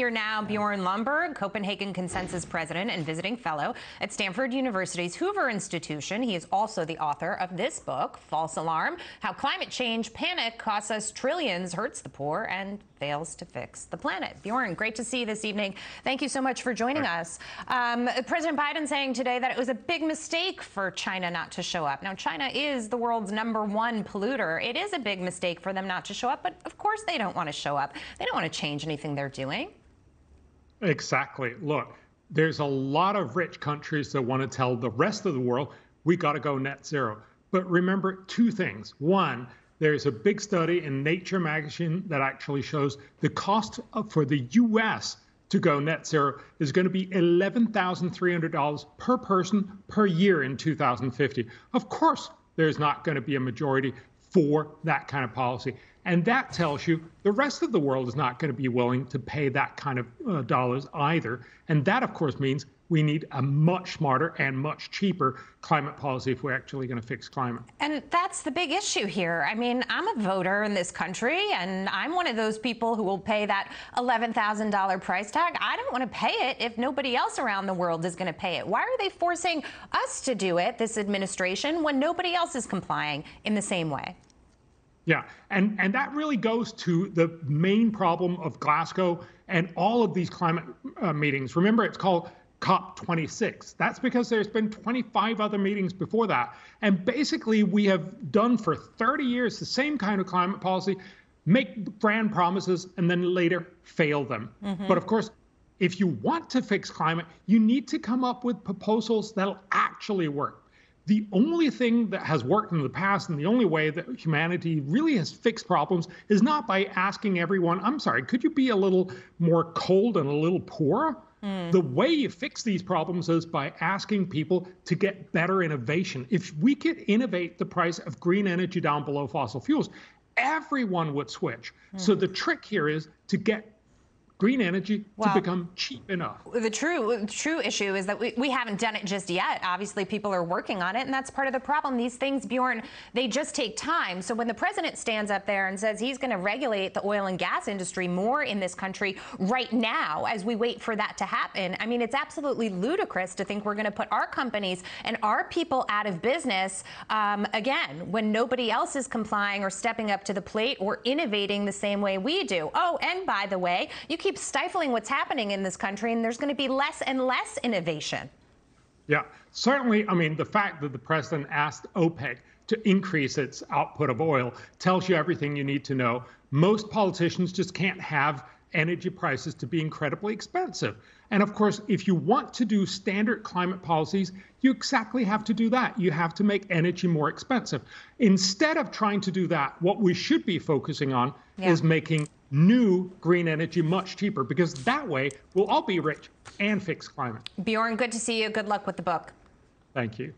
here now Bjorn Lomborg, Copenhagen Consensus president and visiting fellow at Stanford University's Hoover Institution. He is also the author of this book, False Alarm: How Climate Change Panic Costs Us Trillions, Hurts the Poor, and Fails to Fix the Planet. Bjorn, great to see you this evening. Thank you so much for joining us. President Biden saying today that it was a big mistake for China not to show up. Now, China is the world's #1 polluter. It is a big mistake for them not to show up, but of course they don't want to show up. They don't want to change anything they're doing. Exactly. Look, there's a lot of rich countries that want to tell the rest of the world, we got to go net zero. But remember two things. One, there's a big study in Nature magazine that actually shows the cost for the U.S. to go net zero is going to be $11,300 per person per year in 2050. Of course, there's not going to be a majority for that kind of policy. And that tells you the rest of the world is not going to be willing to pay that kind of dollars either. And that, of course, means we need a much smarter and much cheaper climate policy if we're actually going to fix climate. And that's the big issue here. I mean, I'm a voter in this country, and I'm one of those people who will pay that $11,000 price tag. I don't want to pay it if nobody else around the world is going to pay it. Why are they forcing us to do it, this administration, when nobody else is complying in the same way? Yeah, and that really goes to the main problem of Glasgow and all of these climate meetings. Remember, it's called COP26. That's because there's been 25 other meetings before that. And basically, we have done for 30 years the same kind of climate policy, make grand promises, and then later fail them. But of course, if you want to fix climate, you need to come up with proposals that'll actually work. The only thing that has worked in the past and the only way that humanity really has fixed problems is not by asking everyone, I'm sorry, could you be a little more cold and a little poorer? The way you fix these problems is by asking people to get better innovation. If we could innovate the price of green energy down below fossil fuels, everyone would switch. So the trick here is to get green energy to become cheap enough. The true issue is that we haven't done it just yet. Obviously, people are working on it, and that's part of the problem. These things, Bjorn, they just take time. So when the president stands up there and says he's going to regulate the oil and gas industry more in this country right now as we wait for that to happen, I mean, it's absolutely ludicrous to think we're going to put our companies and our people out of business, again, when nobody else is complying or stepping up to the plate or innovating the same way we do. Oh, and by the way, you keep stifling what's happening in this country, and there's going to be less and less innovation. Yeah, certainly. I mean, the fact that the president asked OPEC to increase its output of oil tells you everything you need to know. Most politicians just can't have energy prices to be incredibly expensive. And of course, if you want to do standard climate policies, you exactly have to do that. You have to make energy more expensive. Instead of trying to do that, what we should be focusing on is making new green energy much cheaper, because that way we'll all be rich and fix climate. Bjorn, good to see you. Good luck with the book. Thank you.